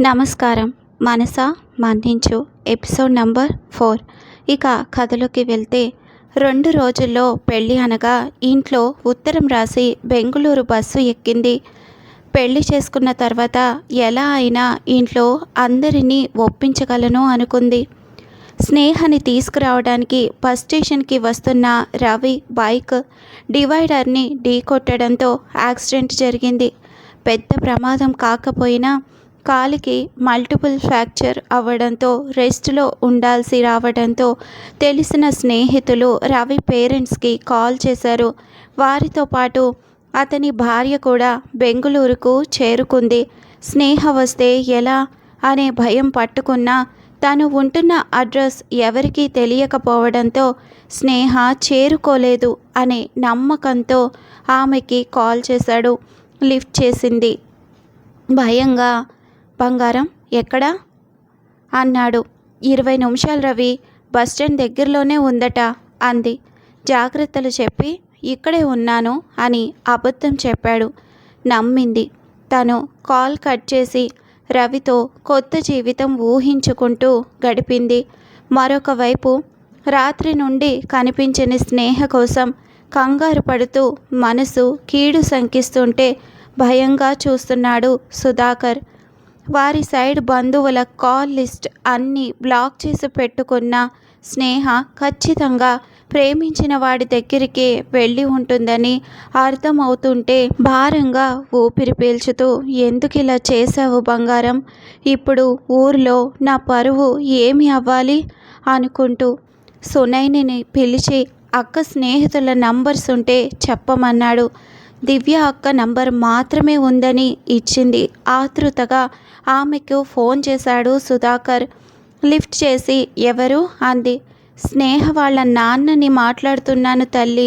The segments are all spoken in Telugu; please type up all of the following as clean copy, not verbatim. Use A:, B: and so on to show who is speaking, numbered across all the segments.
A: నమస్కారం. మనసా మన్నించు ఎపిసోడ్ నంబర్ 4. ఇక కథలోకి వెళ్తే 2 రోజుల్లో పెళ్ళి అనగా ఇంట్లో ఉత్తరం రాసి బెంగుళూరు బస్సు ఎక్కింది. పెళ్లి చేసుకున్న తర్వాత ఎలా అయినా ఇంట్లో అందరినీ ఒప్పించగలను అనుకుంది. స్నేహని తీసుకురావడానికి బస్ స్టేషన్కి వస్తున్న రవి బైక్ డివైడర్ని ఢీకొట్టడంతో యాక్సిడెంట్ జరిగింది. పెద్ద ప్రమాదం కాకపోయినా కాలికి మల్టిపుల్ ఫ్రాక్చర్ అవ్వడంతో రెస్ట్లో ఉండాల్సి రావడంతో తెలిసిన స్నేహితులు రవి పేరెంట్స్కి కాల్ చేశారు. వారితో పాటు అతని భార్య కూడా బెంగుళూరుకు చేరుకుంది. స్నేహ వస్తే ఎలా అనే భయం పట్టుకున్నా తను ఉంటున్న అడ్రస్ ఎవరికీ తెలియకపోవడంతో స్నేహ చేరుకోలేదు అనే నమ్మకంతో ఆమెకి కాల్ చేశాడు. లిఫ్ట్ చేసింది. భయంగా, బంగారం ఎక్కడా అన్నాడు. 20 నిమిషాలు రవి, బస్టాండ్ దగ్గరలోనే ఉందట అంది. జాగ్రత్తలు చెప్పి ఇక్కడే ఉన్నాను అని అబద్ధం చెప్పాడు. నమ్మింది. తను కాల్ కట్ చేసి రవితో కొత్త జీవితం ఊహించుకుంటూ గడిపింది. మరొక వైపు రాత్రి నుండి కనిపించని స్నేహ కోసం కంగారు పడుతూ మనసు కీడు శంకిస్తుంటే భయంగా చూస్తున్నాడు సుధాకర్. వారి సైడ్ బంధువుల కాల్ లిస్ట్ అన్నీ బ్లాక్ చేసి పెట్టుకున్న స్నేహ ఖచ్చితంగా ప్రేమించిన వాడి దగ్గరికి వెళ్ళి ఉంటుందని అర్థమవుతుంటే భారంగా ఊపిరి పీల్చుతూ, ఎందుకు ఇలా చేశావు బంగారం? ఇప్పుడు ఊర్లో నా పరువు ఏమి అవ్వాలి అనుకుంటూ సునైనిని పిలిచి అక్క స్నేహితుల నంబర్స్ ఉంటే చెప్పమన్నాడు. దివ్య అక్క నంబర్ మాత్రమే ఉందని ఇచ్చింది. ఆతృతగా ఆమెకు ఫోన్ చేశాడు సుధాకర్. లిఫ్ట్ చేసి ఎవరు అంది. స్నేహ వాళ్ళ నాన్నని మాట్లాడుతున్నాను తల్లి,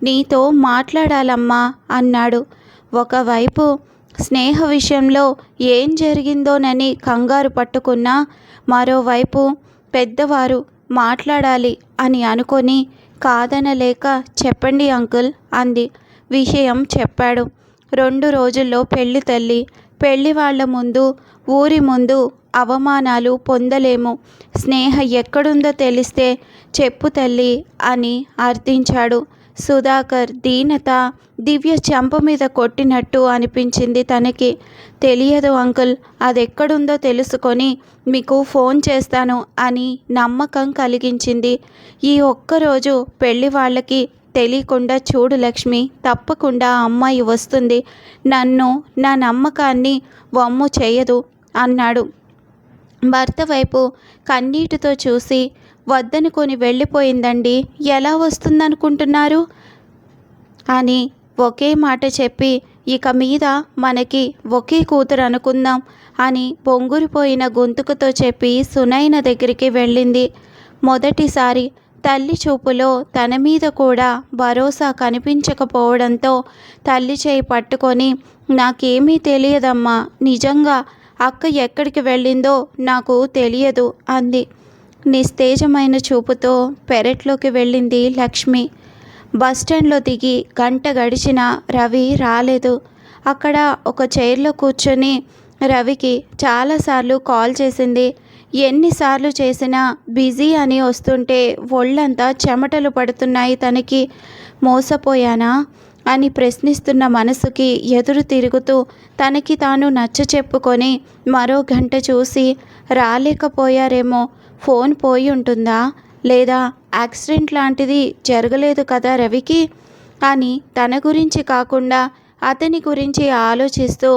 A: నీతో మాట్లాడాలమ్మా అన్నాడు. ఒకవైపు స్నేహ విషయంలో ఏం జరిగిందోనని కంగారు పట్టుకున్నా, మరోవైపు పెద్దవారు మాట్లాడాలి అని అనుకొని కాదనలేక చెప్పండి అంకుల్ అంది. విషయం చెప్పాడు. 2 రోజుల్లో పెళ్లి తల్లి, పెళ్లి వాళ్ళ ముందు, ఊరి ముందు అవమానాలు పొందలేము. స్నేహ ఎక్కడుందో తెలిస్తే చెప్పు తల్లి అని అర్థించాడు. సుధాకర్ దీనత దివ్య చెంప మీద కొట్టినట్టు అనిపించింది తనకి. తెలియదు అంకుల్, అదెక్కడుందో తెలుసుకొని మీకు ఫోన్ చేస్తాను అని నమ్మకం కలిగించింది. ఈ ఒక్కరోజు పెళ్లి వాళ్ళకి తెలియకుండా చూడు లక్ష్మి, తప్పకుండా అమ్మాయి వస్తుంది. నన్ను, నా నమ్మకాన్ని వమ్ము చేయదు అన్నాడు. భర్త వైపు కన్నీటితో చూసి వద్దనుకొని వెళ్ళిపోయిందండి, ఎలా వస్తుందనుకుంటున్నారు అని ఒకే మాట చెప్పి, ఇక మీద మనకి ఒకే కూతురు అనుకుందాం అని పొంగురిపోయిన గొంతుకుతో చెప్పి సునైన దగ్గరికి వెళ్ళింది. మొదటిసారి తల్లి చూపులో తన మీద కూడా భరోసా కనిపించకపోవడంతో తల్లి చేయి పట్టుకొని, నాకేమీ తెలియదమ్మా, నిజంగా అక్క ఎక్కడికి వెళ్ళిందో నాకు తెలియదు అంది. నిస్తేజమైన చూపుతో పెరట్లోకి వెళ్ళింది లక్ష్మి. బస్టాండ్లో దిగి గంట గడిచినా రవి రాలేదు. అక్కడ ఒక చైర్లో కూర్చొని రవికి చాలాసార్లు కాల్ చేసింది. ఎన్నిసార్లు చేసినా బిజీ అని వస్తుంటే ఒళ్ళంతా చెమటలు పడుతున్నాయి తనకి. మోసపోయానా అని ప్రశ్నిస్తున్న మనసుకి ఎదురు తిరుగుతూ తనకి తాను నచ్చ చెప్పుకొని మరో గంట చూసి, రాలేకపోయారేమో, ఫోన్ పోయి ఉంటుందా, లేదా యాక్సిడెంట్ లాంటిది జరగలేదు కదా రవికి అని తన గురించి కాకుండా అతని గురించి ఆలోచిస్తూ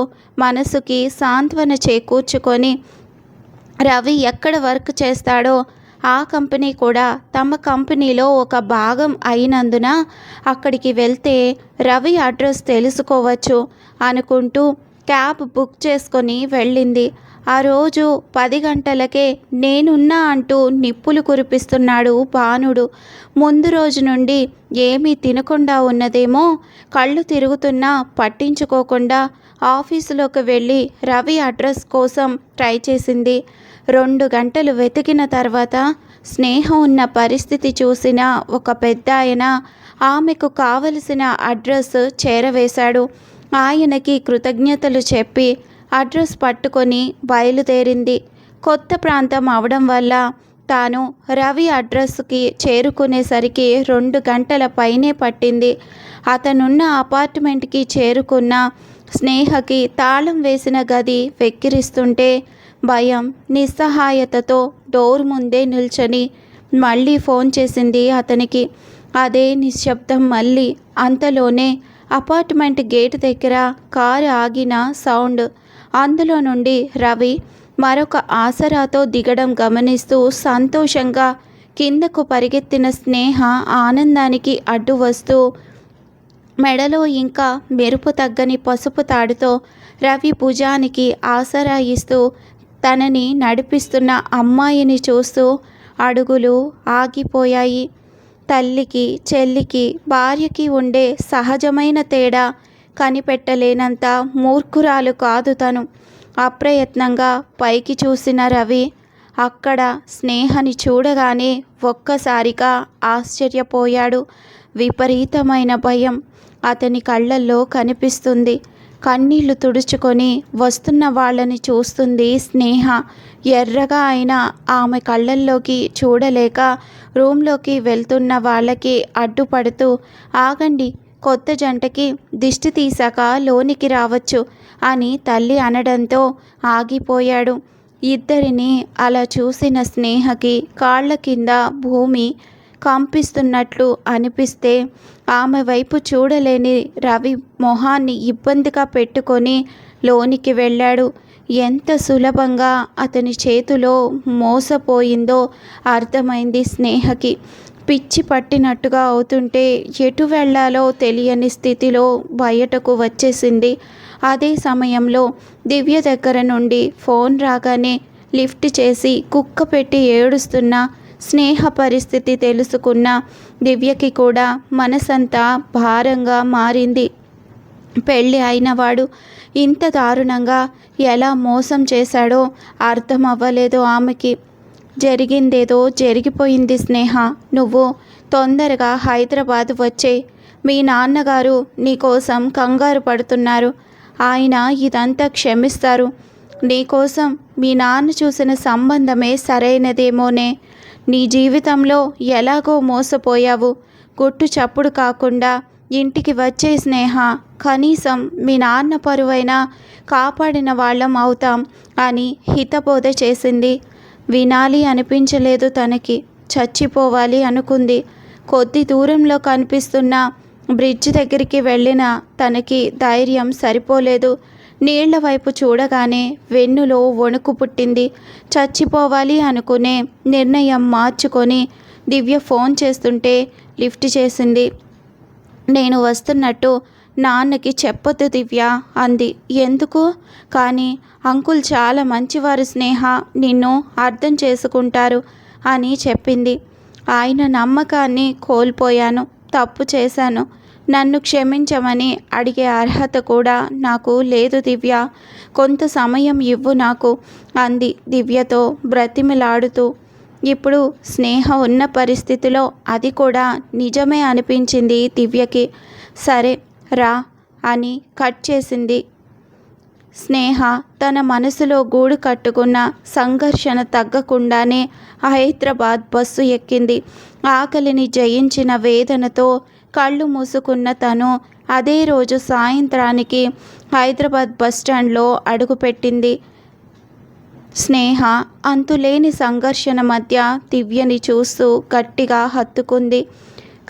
A: మనసుకి సాంత్వన చేకూర్చుకొని, రవి ఎక్కడ వర్క్ చేస్తాడో ఆ కంపెనీ కూడా తమ కంపెనీలో ఒక భాగం అయినందున అక్కడికి వెళ్తే రవి అడ్రస్ తెలుసుకోవచ్చు అనుకుంటూ క్యాబ్ బుక్ చేసుకొని వెళ్ళింది. ఆ రోజు 10 గంటలకే నేనున్నా అంటూ నిప్పులు కురిపిస్తున్నాడు భానుడు. ముందు రోజు నుండి ఏమీ తినకుండా ఉన్నదేమో, కళ్ళు తిరుగుతున్నా పట్టించుకోకుండా ఆఫీసులోకి వెళ్ళి రవి అడ్రస్ కోసం ట్రై చేసింది. 2 గంటలు వెతికిన తర్వాత స్నేహ ఉన్న పరిస్థితి చూసిన ఒక పెద్దాయన ఆమెకు కావలసిన అడ్రస్ చేరవేశాడు. ఆయనకి కృతజ్ఞతలు చెప్పి అడ్రస్ పట్టుకొని బయలుదేరింది. కొత్త ప్రాంతం అవడం వల్ల తాను రవి అడ్రస్కి చేరుకునేసరికి 2 గంటల పైనే పట్టింది. అతనున్న అపార్ట్మెంట్కి చేరుకున్న స్నేహకి తాళం వేసిన గది వెక్కిరిస్తుంటే భయం, నిస్సహాయతతో డోర్ ముందే నిల్చొని మళ్ళీ ఫోన్ చేసింది అతనికి. అదే నిశ్శబ్దం మళ్ళీ. అంతలోనే అపార్ట్మెంట్ గేటు దగ్గర కారు ఆగిన సౌండ్. అందులో నుండి రవి మరొక ఆసరాతో దిగడం గమనిస్తూ సంతోషంగా కిందకు పరిగెత్తిన స్నేహ ఆనందానికి అడ్డు వస్తూ మెడలో ఇంకా మెరుపు తగ్గని పసుపు తాడుతో రవి భుజానికి ఆసరా ఇస్తూ తనని నడిపిస్తున్న అమ్మాయిని చూస్తూ అడుగులు ఆగిపోయాయి. తల్లికి, చెల్లికి, భార్యకి ఉండే సహజమైన తేడా కనిపెట్టలేనంత మూర్ఖురాలు కాదు తను. అప్రయత్నంగా పైకి చూసిన రవి అక్కడ స్నేహని చూడగానే ఒక్కసారిగా ఆశ్చర్యపోయాడు. విపరీతమైన భయం అతని కళ్ళల్లో కనిపిస్తుంది. కన్నీళ్లు తుడుచుకొని వస్తున్న వాళ్ళని చూస్తుంది స్నేహ. ఎర్రగా అయిన ఆమె కళ్ళల్లోకి చూడలేక రూమ్లోకి వెళ్తున్న వాళ్ళకి అడ్డుపడుతూ, ఆగండి, కొత్త జంటకి దిష్టి తీశాక లోనికి రావచ్చు అని తల్లి అనడంతో ఆగిపోయాడు. ఇద్దరిని అలా చూసిన స్నేహకి కాళ్ళ కింద భూమి కంపిస్తున్నట్లు అనిపిస్తే ఆమె వైపు చూడలేని రవి మొహాన్ని ఇబ్బందిగా పెట్టుకొని లోనికి వెళ్ళాడు. ఎంత సులభంగా అతని చేతిలో మోసపోయిందో అర్థమైంది స్నేహకి. పిచ్చి పట్టినట్టుగా అవుతుంటే ఎటు వెళ్ళాలో తెలియని స్థితిలో బయటకు వచ్చేసింది. అదే సమయంలో దివ్య దగ్గర నుండి ఫోన్ రాగానే లిఫ్ట్ చేసి కుక్క పెట్టి ఏడుస్తున్న స్నేహ పరిస్థితి తెలుసుకున్న దివ్యకి కూడా మనసంతా భారంగా మారింది. పెళ్ళి అయినవాడు ఇంత దారుణంగా ఎలా మోసం చేశాడో అర్థం అవ్వలేదు ఆమెకి. జరిగిందేదో జరిగిపోయింది స్నేహ. నువ్వు తొందరగా హైదరాబాద్ వచ్చే. మీ నాన్నగారు నీకోసం కంగారు పడుతున్నారు. ఆయన ఇదంతా క్షమిస్తారు. నీకోసం మీ నాన్న చూసిన సంబంధమే సరైనదేమోనే. నీ జీవితంలో ఎలాగో మోసపోయావు. గుట్టు చప్పుడు కాకుండా ఇంటికి వచ్చే స్నేహ. కనీసం మీ నాన్న పరువైనా కాపాడిన వాళ్ళం అవుతాం అని హితబోధ చేసింది. వినాలి అనిపించలేదు తనకి. చచ్చిపోవాలి అనుకుంది. కొద్ది దూరంలో కనిపిస్తున్న బ్రిడ్జ్ దగ్గరికి వెళ్ళిన తనకి ధైర్యం సరిపోలేదు. నీళ్ల వైపు చూడగానే వెన్నులో వణుకు పుట్టింది. చచ్చిపోవాలి అనుకునే నిర్ణయం మార్చుకొని దివ్య ఫోన్ చేస్తుంటే లిఫ్ట్ చేసింది. నేను వస్తున్నట్టు నాన్నకి చెప్పొద్దు దివ్య అంది. ఎందుకు? కానీ అంకుల్ చాలా మంచివారు స్నేహ, నిన్ను అర్థం చేసుకుంటారు అని చెప్పింది. ఆయన నమ్మకాన్ని కోల్పోయాను. తప్పు చేశాను. నన్ను క్షమించమని అడిగే అర్హత కూడా నాకు లేదు దివ్య. కొంత సమయం ఇవ్వు నాకు అంది దివ్యతో బ్రతిమిలాడుతూ. ఇప్పుడు స్నేహ ఉన్న పరిస్థితిలో అది కూడా నిజమే అనిపించింది దివ్యకి. సరే రా అని కట్ చేసింది. స్నేహ తన మనసులో గూడు కట్టుకున్న సంఘర్షణ తగ్గకుండానే హైదరాబాద్ బస్సు ఎక్కింది. ఆకలిని జయించిన వేదనతో కళ్ళు మూసుకున్న తను అదే రోజు సాయంత్రానికి హైదరాబాద్ బస్టాండ్లో అడుగుపెట్టింది. స్నేహ అంతులేని సంఘర్షణ మధ్య దివ్యని చూస్తూ గట్టిగా హత్తుకుంది.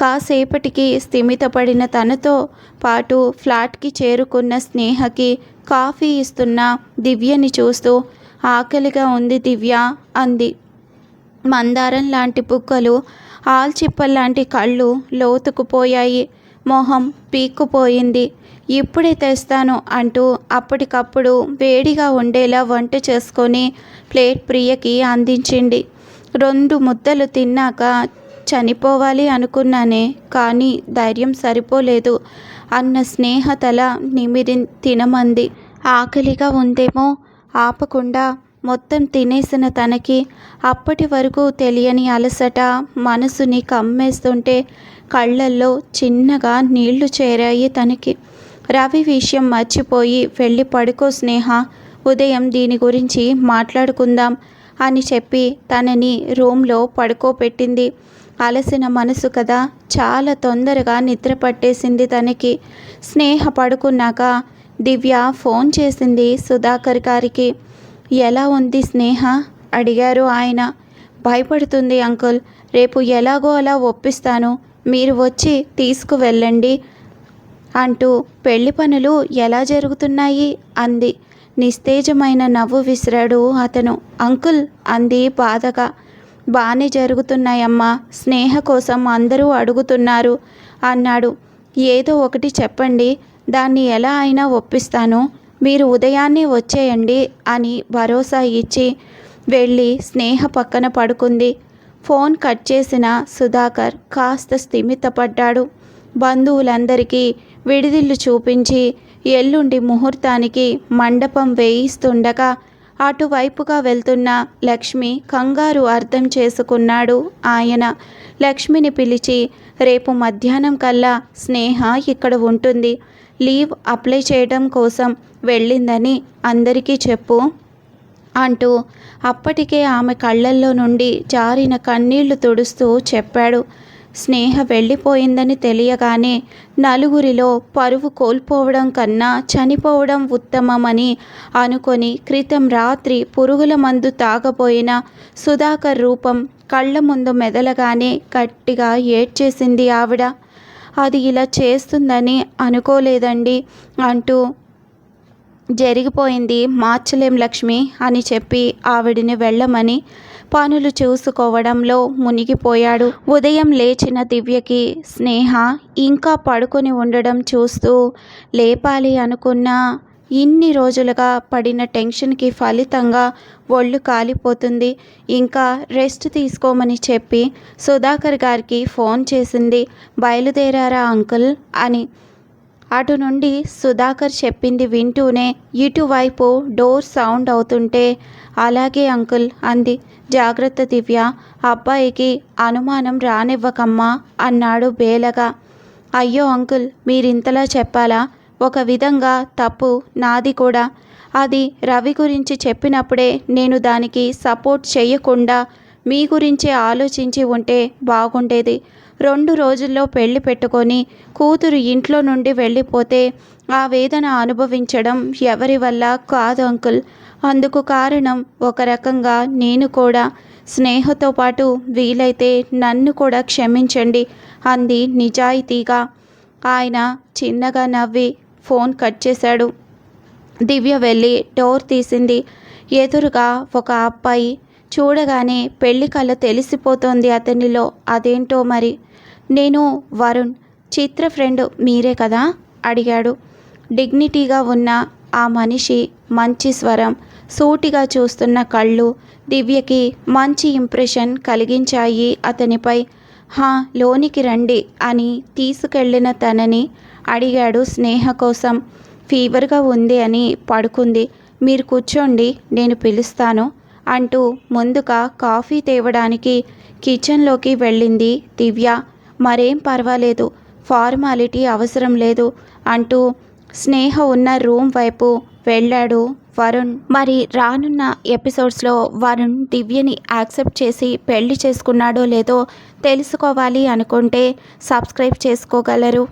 A: కాసేపటికి స్థిమితపడిన తనతో పాటు ఫ్లాట్కి చేరుకున్న స్నేహకి కాఫీ ఇస్తున్న దివ్యని చూస్తూ ఆకలిగా ఉంది దివ్య అంది. మందారం లాంటి బుగ్గలు, ఆల్చిప్పల్లాంటి కళ్ళు లోతుకుపోయాయి. మొహం పీక్కుపోయింది. ఇప్పుడే తెస్తాను అంటూ అప్పటికప్పుడు వేడిగా ఉండేలా వంట చేసుకొని ప్లేట్ ప్రియకి అందించింది. 2 ముద్దలు తిన్నాక చనిపోవాలి అనుకున్నానే, కానీ ధైర్యం సరిపోలేదు అన్న స్నేహ తల నిమిరి తినమంది. ఆకలిగా ఉందేమో ఆపకుండా మొత్తం తినేసిన తనకి అప్పటి వరకు తెలియని అలసట మనసుని కమ్మేస్తుంటే కళ్ళల్లో చిన్నగా నీళ్లు చేరాయి తనకి. రవి విషయం మర్చిపోయి వెళ్ళి పడుకో స్నేహ, ఉదయం దీని గురించి మాట్లాడుకుందాం అని చెప్పి తనని రూమ్లో పడుకోబెట్టింది. అలసిన మనసు కదా, చాలా తొందరగా నిద్ర పట్టేసింది తనకి. స్నేహ పడుకున్నాక దివ్య ఫోన్ చేసింది సుధాకర్ గారికి. ఎలా ఉంది స్నేహ అడిగారు ఆయన. భయపడుతుంది అంకుల్, రేపు ఎలాగో అలా ఒప్పిస్తాను, మీరు వచ్చి తీసుకువెళ్ళండి అంటూ పెళ్లి పనులు ఎలా జరుగుతున్నాయి అంది. నిస్తేజమైన నవ్వు విసిరాడు అతను. అంకుల్ అంది బాధగా. బాగానే జరుగుతున్నాయమ్మా, స్నేహ కోసం అందరూ అడుగుతున్నారు అన్నాడు. ఏదో ఒకటి చెప్పండి, దాన్ని ఎలా అయినా ఒప్పిస్తాను, మీరు ఉదయాన్నే వచ్చేయండి అని భరోసా ఇచ్చి వెళ్ళి స్నేహ పక్కన పడుకుంది. ఫోన్ కట్ చేసిన సుధాకర్ కాస్త స్థిమితపడ్డాడు. బంధువులందరికీ విడిదిల్లు చూపించి ఎల్లుండి ముహూర్తానికి మండపం వేయిస్తుండగా అటువైపుగా వెళ్తున్న లక్ష్మి కంగారు అర్థం చేసుకున్నాడు ఆయన. లక్ష్మిని పిలిచి, రేపు మధ్యాహ్నం కల్లా స్నేహ ఇక్కడ ఉంటుంది, లీవ్ అప్లై చేయడం కోసం వెళ్ళిందని అందరికీ చెప్పు అంటూ అప్పటికే ఆమె కళ్ళల్లో నుండి జారిన కన్నీళ్లు తుడుస్తూ చెప్పాడు. స్నేహ వెళ్ళిపోయిందని తెలియగానే నలుగురిలో పరువు కోల్పోవడం కన్నా చనిపోవడం ఉత్తమమని అనుకొని క్రితం రాత్రి పురుగుల మందు తాగబోయిన సుధాకర్ రూపం కళ్ళ ముందు మెదలగానే గట్టిగా ఏడ్చేసింది ఆవిడ. అది ఇలా చేస్తుందని అనుకోలేదండి అంటూ, జరిగిపోయింది మార్చలేం లక్ష్మి అని చెప్పి ఆవిడిని వెళ్ళమని పనులు చూసుకోవడంలో మునిగిపోయాడు. ఉదయం లేచిన దివ్యకి స్నేహ ఇంకా పడుకొని ఉండడం చూస్తూ లేపాలి అనుకున్నా ఇన్ని రోజులుగా పడిన టెన్షన్కి ఫలితంగా ఒళ్ళు కాలిపోతుంది. ఇంకా రెస్ట్ తీసుకోమని చెప్పి సుధాకర్ గారికి ఫోన్ చేసింది. బయలుదేరారా అంకుల్ అని. అటు నుండి సుధాకర్ చెప్పింది వింటూనే ఇటువైపు డోర్ సౌండ్ అవుతుంటే, అలాగే అంకుల్ అంది. జాగ్రత్త దివ్య, అబ్బాయికి అనుమానం రానివ్వకమ్మా అన్నాడు బేలగా. అయ్యో అంకుల్, మీరింతలా చెప్పాలా? ఒక విధంగా తప్పు నాది కూడా. అది రవి గురించి చెప్పినప్పుడే నేను దానికి సపోర్ట్ చేయకుండా మీ గురించే ఆలోచించి ఉంటే బాగుండేది. 2 రోజుల్లో పెళ్లి పెట్టుకొని కూతురు ఇంట్లో నుండి వెళ్ళిపోతే ఆ వేదన అనుభవించడం ఎవరి వల్ల కాదు అంకుల్. అందుకు కారణం ఒక రకంగా నేను కూడా. స్నేహతో పాటు వీలైతే నన్ను కూడా క్షమించండి అంది నిజాయితీగా. ఆయన చిన్నగా నవ్వి ఫోన్ కట్ చేశాడు. దివ్య వెళ్ళి డోర్ తీసింది. ఎదురుగా ఒక అబ్బాయి. చూడగానే పెళ్లి కళ తెలిసిపోతోంది అతనిలో. అదేంటో మరి. నేను వరుణ్, చిత్ర ఫ్రెండ్ మీరే కదా అడిగాడు. డిగ్నిటీగా ఉన్న ఆ మనిషి మంచి స్వరం, సూటిగా చూస్తున్న కళ్ళు దివ్యకి మంచి ఇంప్రెషన్ కలిగించాయి అతనిపై. హా, లోనికి రండి అని తీసుకెళ్లిన తనని అడిగాడు స్నేహ కోసం. ఫీవర్గా ఉంది అని పడుకుంది, మీరు కూర్చోండి నేను పిలుస్తాను అంటూ ముందుగా కాఫీ తేవడానికి కిచెన్లోకి వెళ్ళింది దివ్య. మరేం పర్వాలేదు, ఫార్మాలిటీ అవసరం లేదు అంటూ స్నేహ ఉన్న రూమ్ వైపు వెళ్ళాడు వరుణ్. మరి రానున్న ఎపిసోడ్స్లో వరుణ్ దివ్యని యాక్సెప్ట్ చేసి పెళ్లి చేసుకున్నాడో లేదో తెలుసుకోవాలి అనుకుంటే సబ్స్క్రైబ్ చేసుకోగలరు.